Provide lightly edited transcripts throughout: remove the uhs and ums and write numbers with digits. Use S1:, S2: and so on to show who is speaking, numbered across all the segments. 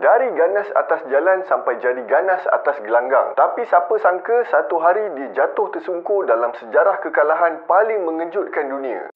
S1: Dari ganas atas jalan sampai jadi ganas atas gelanggang. Tapi siapa sangka satu hari dia jatuh tersungkur dalam sejarah kekalahan paling mengejutkan dunia.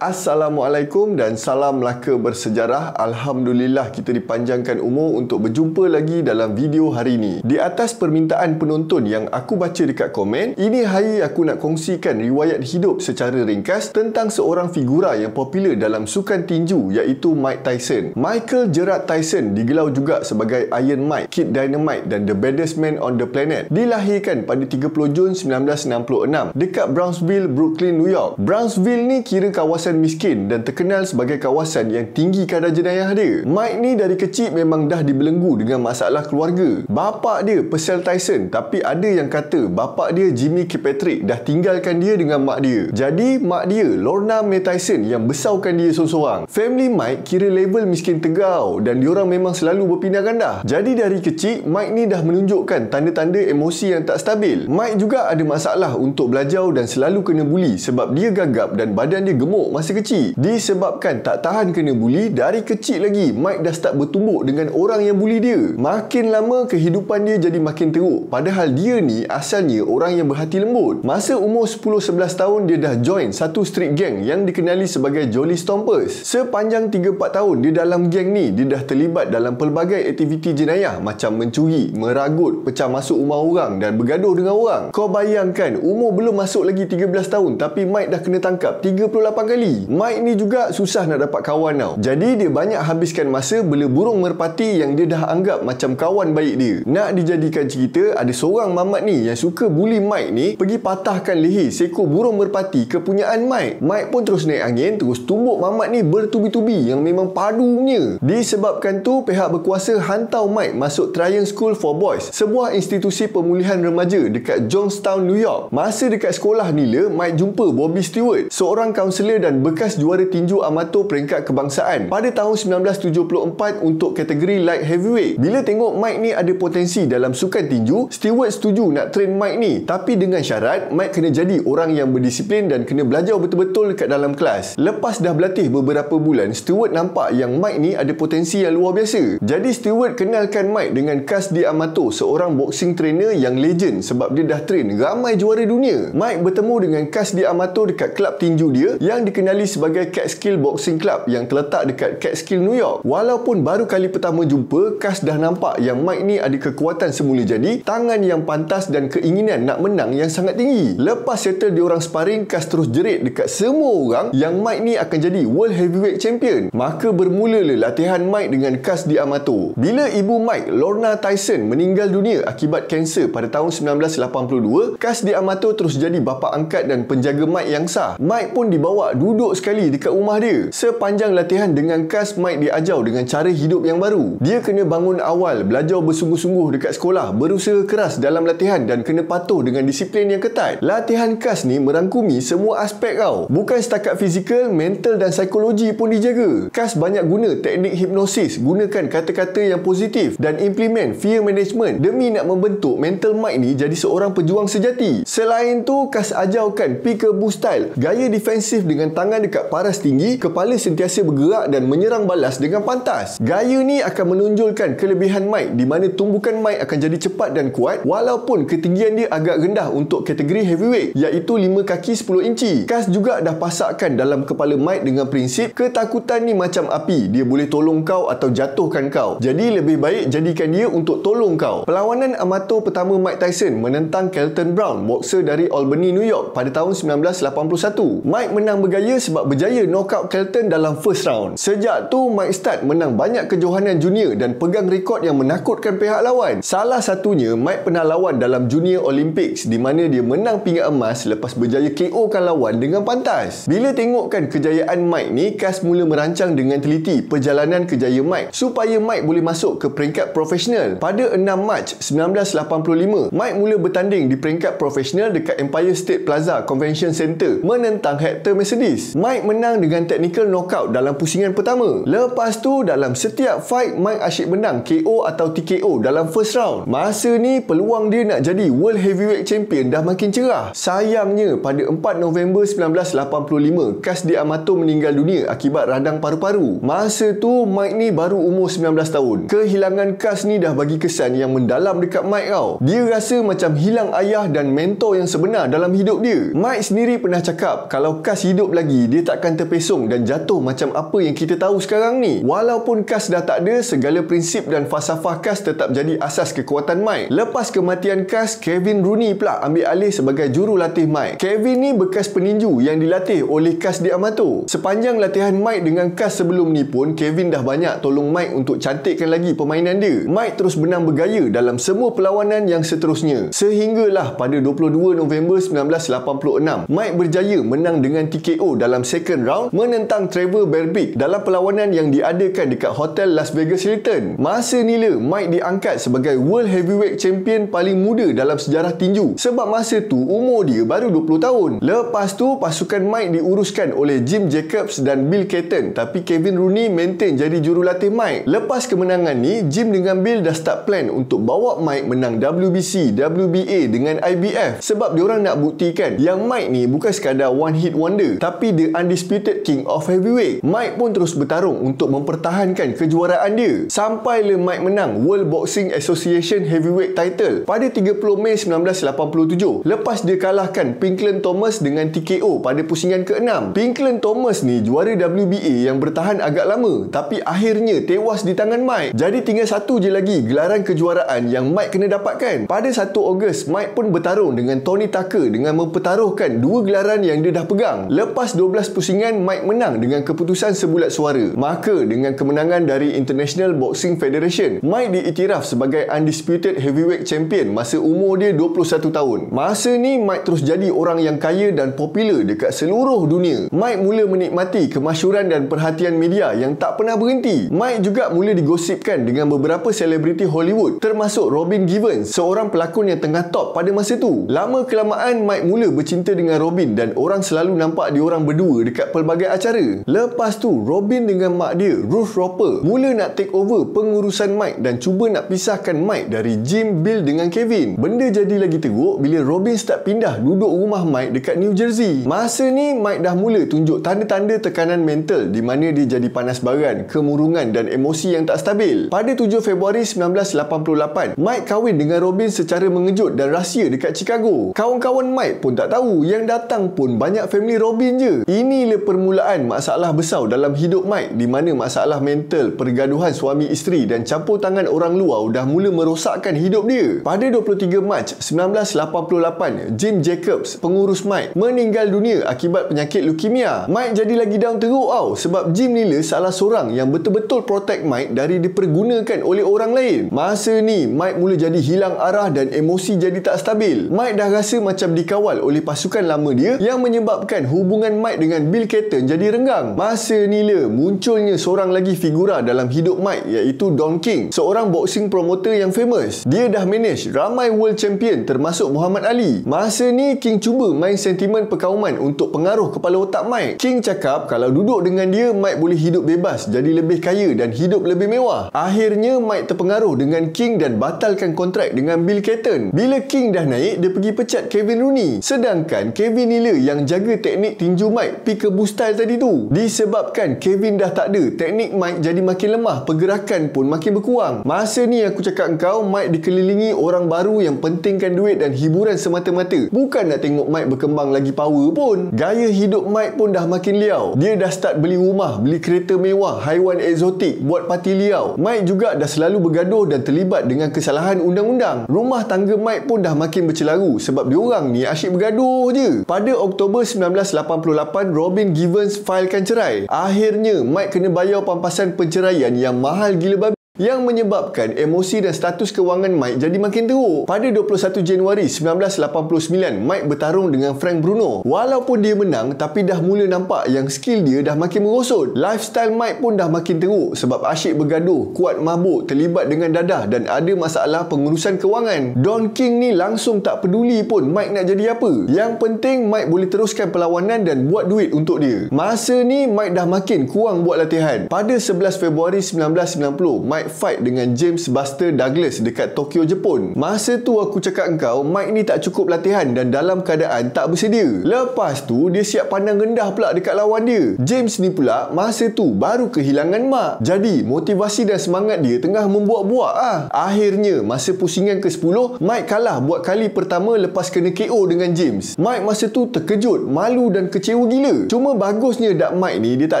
S1: Assalamualaikum dan salam Melaka bersejarah. Alhamdulillah kita dipanjangkan umur untuk berjumpa lagi dalam video hari ini. Di atas permintaan penonton yang aku baca dekat komen, ini hari aku nak kongsikan riwayat hidup secara ringkas tentang seorang figura yang popular dalam sukan tinju iaitu Mike Tyson. Michael Gerard Tyson, digelar juga sebagai Iron Mike, Kid Dynamite dan The Baddest Man on the Planet, dilahirkan pada 30 Jun 1966 dekat Brownsville, Brooklyn, New York. Brownsville ni kira kawasan miskin dan terkenal sebagai kawasan yang tinggi kadar jenayah dia. Mike ni dari kecil memang dah dibelenggu dengan masalah keluarga. Bapak dia Percell Tyson, tapi ada yang kata bapak dia Jimmy Kirkpatrick dah tinggalkan dia dengan mak dia. Jadi mak dia Lorna Mae Tyson yang besarkan dia seorang-seorang. Family Mike kira level miskin tegau dan diorang memang selalu berpindah gandah. Jadi dari kecil Mike ni dah menunjukkan tanda-tanda emosi yang tak stabil. Mike juga ada masalah untuk belajar dan selalu kena buli sebab dia gagap dan badan dia gemuk masa kecil. Disebabkan tak tahan kena buli, dari kecil lagi Mike dah start bertumbuk dengan orang yang buli dia. Makin lama kehidupan dia jadi makin teruk, padahal dia ni asalnya orang yang berhati lembut. Masa umur 10-11 tahun dia dah join satu street gang yang dikenali sebagai Jolly Stompers. Sepanjang 3-4 tahun dia dalam gang ni, dia dah terlibat dalam pelbagai aktiviti jenayah macam mencuri, meragut, pecah masuk rumah orang dan bergaduh dengan orang. Kau bayangkan, umur belum masuk lagi 13 tahun tapi Mike dah kena tangkap 38 kali. Mike ni juga susah nak dapat kawan tau. Jadi dia banyak habiskan masa bela burung merpati yang dia dah anggap macam kawan baik dia. Nak dijadikan cerita, ada seorang mamat ni yang suka bully Mike ni pergi patahkan leher seekor burung merpati kepunyaan Mike. Mike pun terus naik angin, terus tumbuk mamat ni bertubi-tubi yang memang padunya. Disebabkan tu pihak berkuasa hantar Mike masuk Tryon School for Boys, sebuah institusi pemulihan remaja dekat Johnstown, New York. Masa dekat sekolah ni le, Mike jumpa Bobby Stewart, seorang kaunselor dan bekas juara tinju amatur peringkat kebangsaan pada tahun 1974 untuk kategori light heavyweight. Bila tengok Mike ni ada potensi dalam sukan tinju, Stewart setuju nak train Mike ni, tapi dengan syarat Mike kena jadi orang yang berdisiplin dan kena belajar betul-betul dekat dalam kelas. Lepas dah berlatih beberapa bulan, Stewart nampak yang Mike ni ada potensi yang luar biasa. Jadi Stewart kenalkan Mike dengan Kasdi Amato, seorang boxing trainer yang legend sebab dia dah train ramai juara dunia. Mike bertemu dengan Kasdi Amato dekat kelab tinju dia yang dikenali sebagai Catskill Boxing Club yang terletak dekat Catskill, New York. Walaupun baru kali pertama jumpa, Kas dah nampak yang Mike ni ada kekuatan semula jadi, tangan yang pantas dan keinginan nak menang yang sangat tinggi. Lepas settle diorang sparring, Kas terus jerit dekat semua orang yang Mike ni akan jadi World Heavyweight Champion. Maka bermulalah latihan Mike dengan Kasdi Amato. Bila ibu Mike, Lorna Tyson, meninggal dunia akibat kanser pada tahun 1982, Kasdi Amato terus jadi bapa angkat dan penjaga Mike yang sah. Mike pun dibawa duduk sekali dekat rumah dia. Sepanjang latihan dengan Kas, Mike diajar dengan cara hidup yang baru. Dia kena bangun awal, belajar bersungguh-sungguh dekat sekolah, berusaha keras dalam latihan dan kena patuh dengan disiplin yang ketat. Latihan Kas ni merangkumi semua aspek tau. Bukan setakat fizikal, mental dan psikologi pun dijaga. Kas banyak guna teknik hipnosis, gunakan kata-kata yang positif dan implement fear management demi nak membentuk mental Mike ni jadi seorang pejuang sejati. Selain tu, Kas ajarkan peekaboo style, gaya defensif dengan tangan dekat paras tinggi, kepala sentiasa bergerak dan menyerang balas dengan pantas. Gaya ni akan menonjolkan kelebihan Mike di mana tumbukan Mike akan jadi cepat dan kuat walaupun ketinggian dia agak rendah untuk kategori heavyweight iaitu 5 kaki 10 inci. Kas juga dah pasakkan dalam kepala Mike dengan prinsip ketakutan ni macam api, dia boleh tolong kau atau jatuhkan kau. Jadi lebih baik jadikan dia untuk tolong kau. Perlawanan amatur pertama Mike Tyson menentang Kelton Brown, boxer dari Albany, New York pada tahun 1981. Mike menang bergaya kaya sebab berjaya knockout Kelton dalam first round. Sejak tu Mike start menang banyak kejohanan junior dan pegang rekod yang menakutkan pihak lawan. Salah satunya Mike pernah lawan dalam Junior Olympics di mana dia menang pingat emas lepas berjaya KO-kan lawan dengan pantas. Bila tengokkan kejayaan Mike ni, Kas mula merancang dengan teliti perjalanan kejaya Mike supaya Mike boleh masuk ke peringkat profesional. Pada 6 Mac 1985, Mike mula bertanding di peringkat profesional dekat Empire State Plaza Convention Center menentang Hector Mercedes. Mike menang dengan technical knockout dalam pusingan pertama. Lepas tu dalam setiap fight Mike asyik menang KO atau TKO dalam first round. Masa ni peluang dia nak jadi World Heavyweight Champion dah makin cerah. Sayangnya pada 4 November 1985, Kas D'Amato meninggal dunia akibat radang paru-paru. Masa tu Mike ni baru umur 19 tahun. Kehilangan Kas ni dah bagi kesan yang mendalam dekat Mike tau. Dia rasa macam hilang ayah dan mentor yang sebenar dalam hidup dia. Mike sendiri pernah cakap kalau Kas hidup lagi, dia takkan terpesong dan jatuh macam apa yang kita tahu sekarang ni. Walaupun Kas dah tak ada, segala prinsip dan falsafah Kas tetap jadi asas kekuatan Mike. Lepas kematian Kas, Kevin Rooney pula ambil alih sebagai jurulatih Mike. Kevin ni bekas peninju yang dilatih oleh Kas D'Amato. Sepanjang latihan Mike dengan Kas sebelum ni pun, Kevin dah banyak tolong Mike untuk cantikkan lagi permainan dia. Mike terus menang bergaya dalam semua perlawanan yang seterusnya. Sehinggalah pada 22 November 1986, Mike berjaya menang dengan TKO dalam second round menentang Trevor Berbick dalam perlawanan yang diadakan dekat Hotel Las Vegas Hilton. Masa nila, Mike diangkat sebagai World Heavyweight Champion paling muda dalam sejarah tinju sebab masa tu umur dia baru 20 tahun. Lepas tu pasukan Mike diuruskan oleh Jim Jacobs dan Bill Catton, tapi Kevin Rooney maintain jadi jurulatih Mike. Lepas kemenangan ni, Jim dengan Bill dah start plan untuk bawa Mike menang WBC, WBA dengan IBF sebab diorang nak buktikan yang Mike ni bukan sekadar one hit wonder tapi the undisputed king of heavyweight. Mike pun terus bertarung untuk mempertahankan kejuaraan dia sampailah Mike menang World Boxing Association Heavyweight title pada 30 Mei 1987 lepas dia kalahkan Pinklon Thomas dengan TKO pada pusingan ke-6. Pinklon Thomas ni juara WBA yang bertahan agak lama tapi akhirnya tewas di tangan Mike. Jadi tinggal satu je lagi gelaran kejuaraan yang Mike kena dapatkan. Pada 1 Ogos, Mike pun bertarung dengan Tony Tucker dengan mempertaruhkan 2 gelaran yang dia dah pegang. Lepas 12 pusingan, Mike menang dengan keputusan sebulat suara. Maka dengan kemenangan dari International Boxing Federation, Mike diiktiraf sebagai undisputed heavyweight champion masa umur dia 21 tahun. Masa ni Mike terus jadi orang yang kaya dan popular dekat seluruh dunia. Mike mula menikmati kemasyhuran dan perhatian media yang tak pernah berhenti. Mike juga mula digosipkan dengan beberapa selebriti Hollywood termasuk Robin Givens, seorang pelakon yang tengah top pada masa tu. Lama kelamaan Mike mula bercinta dengan Robin dan orang selalu nampak diorang berdua dekat pelbagai acara. Lepas tu Robin dengan mak dia, Ruth Roper, mula nak take over pengurusan Mike dan cuba nak pisahkan Mike dari Jim, Bill dengan Kevin. Benda jadi lagi teruk bila Robin start pindah duduk rumah Mike dekat New Jersey. Masa ni Mike dah mula tunjuk tanda-tanda tekanan mental di mana dia jadi panas baran, kemurungan dan emosi yang tak stabil. Pada 7 Februari 1988, Mike kahwin dengan Robin secara mengejut dan rahsia dekat Chicago. Kawan-kawan Mike pun tak tahu, yang datang pun banyak family Robin je. Inilah permulaan masalah besar dalam hidup Mike di mana masalah mental, pergaduhan suami isteri dan campur tangan orang luar dah mula merosakkan hidup dia. Pada 23 Mac 1988, Jim Jacobs, pengurus Mike, meninggal dunia akibat penyakit leukemia. Mike jadi lagi down teruk tau sebab Jim nila salah seorang yang betul-betul protect Mike dari dipergunakan oleh orang lain. Masa ni Mike mula jadi hilang arah dan emosi jadi tak stabil. Mike dah rasa macam dikawal oleh pasukan lama dia yang menyebabkan hubungan Mike dengan Bill Catton jadi renggang. Masa ni lah munculnya seorang lagi figura dalam hidup Mike iaitu Don King, seorang boxing promoter yang famous. Dia dah manage ramai world champion termasuk Muhammad Ali. Masa ni King cuba main sentimen perkauman untuk pengaruh kepala otak Mike. King cakap kalau duduk dengan dia, Mike boleh hidup bebas, jadi lebih kaya dan hidup lebih mewah. Akhirnya Mike terpengaruh dengan King dan batalkan kontrak dengan Bill Catton. Bila King dah naik, dia pergi pecat Kevin Rooney. Sedangkan Kevin nila yang jaga teknik tinju Mike peekaboo style tadi tu. Disebabkan Kevin dah tak ada, teknik Mike jadi makin lemah, pergerakan pun makin berkurang. Masa ni aku cakap engkau, Mike dikelilingi orang baru yang pentingkan duit dan hiburan semata-mata. Bukan nak tengok Mike berkembang lagi power pun. Gaya hidup Mike pun dah makin liau. Dia dah start beli rumah, beli kereta mewah, haiwan eksotik, buat parti liau. Mike juga dah selalu bergaduh dan terlibat dengan kesalahan undang-undang. Rumah tangga Mike pun dah makin bercelaru sebab diorang ni asyik bergaduh je. Pada Oktober 1988, 2008, Robin Givens failkan cerai. Akhirnya, Mike kena bayar pampasan penceraian yang mahal gila babi, yang menyebabkan emosi dan status kewangan Mike jadi makin teruk. Pada 21 Januari 1989, Mike bertarung dengan Frank Bruno. Walaupun dia menang, tapi dah mula nampak yang skill dia dah makin merosot. Lifestyle Mike pun dah makin teruk sebab asyik bergaduh, kuat mabuk, terlibat dengan dadah dan ada masalah pengurusan kewangan. Don King ni langsung tak peduli pun Mike nak jadi apa. Yang penting Mike boleh teruskan perlawanan dan buat duit untuk dia. Masa ni Mike dah makin kurang buat latihan. Pada 11 Februari 1990, Mike fight dengan James Buster Douglas dekat Tokyo, Jepun. Masa tu aku cakap engkau, Mike ni tak cukup latihan dan dalam keadaan tak bersedia. Lepas tu, dia siap pandang rendah pula dekat lawan dia. James ni pula, masa tu baru kehilangan mak. Jadi, motivasi dan semangat dia tengah membuak-buak lah. Akhirnya, masa pusingan ke-10, Mike kalah buat kali pertama lepas kena KO dengan James. Mike masa tu terkejut, malu dan kecewa gila. Cuma bagusnya dak Mike ni, dia tak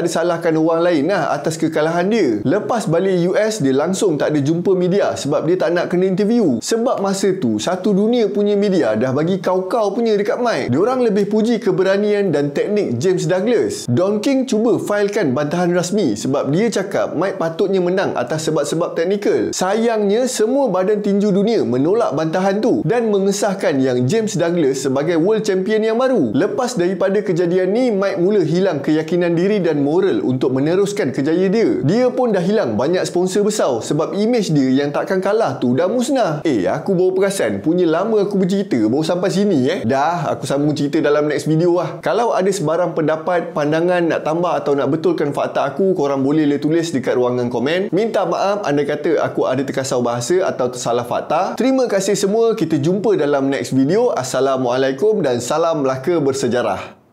S1: ada salahkan orang lain lah atas kekalahan dia. Lepas balik US, dia langsung tak ada jumpa media sebab dia tak nak kena interview. Sebab masa tu satu dunia punya media dah bagi kau-kau punya dekat Mike. Diorang lebih puji keberanian dan teknik James Douglas. Don King cuba failkan bantahan rasmi sebab dia cakap Mike patutnya menang atas sebab-sebab teknikal. Sayangnya semua badan tinju dunia menolak bantahan tu dan mengesahkan yang James Douglas sebagai world champion yang baru. Lepas daripada kejadian ni, Mike mula hilang keyakinan diri dan moral untuk meneruskan kejayaan dia. Dia pun dah hilang banyak sponsor besar sebab imej dia yang takkan kalah tu dah musnah. Aku baru perasan punya lama aku bercerita baru sampai sini Dah, aku sambung cerita dalam next video lah. Kalau ada sebarang pendapat, pandangan nak tambah atau nak betulkan fakta aku, korang boleh tulis dekat ruangan komen. Minta maaf anda kata aku ada terkasar bahasa atau tersalah fakta. Terima kasih semua, kita jumpa dalam next video. Assalamualaikum dan salam Melaka bersejarah.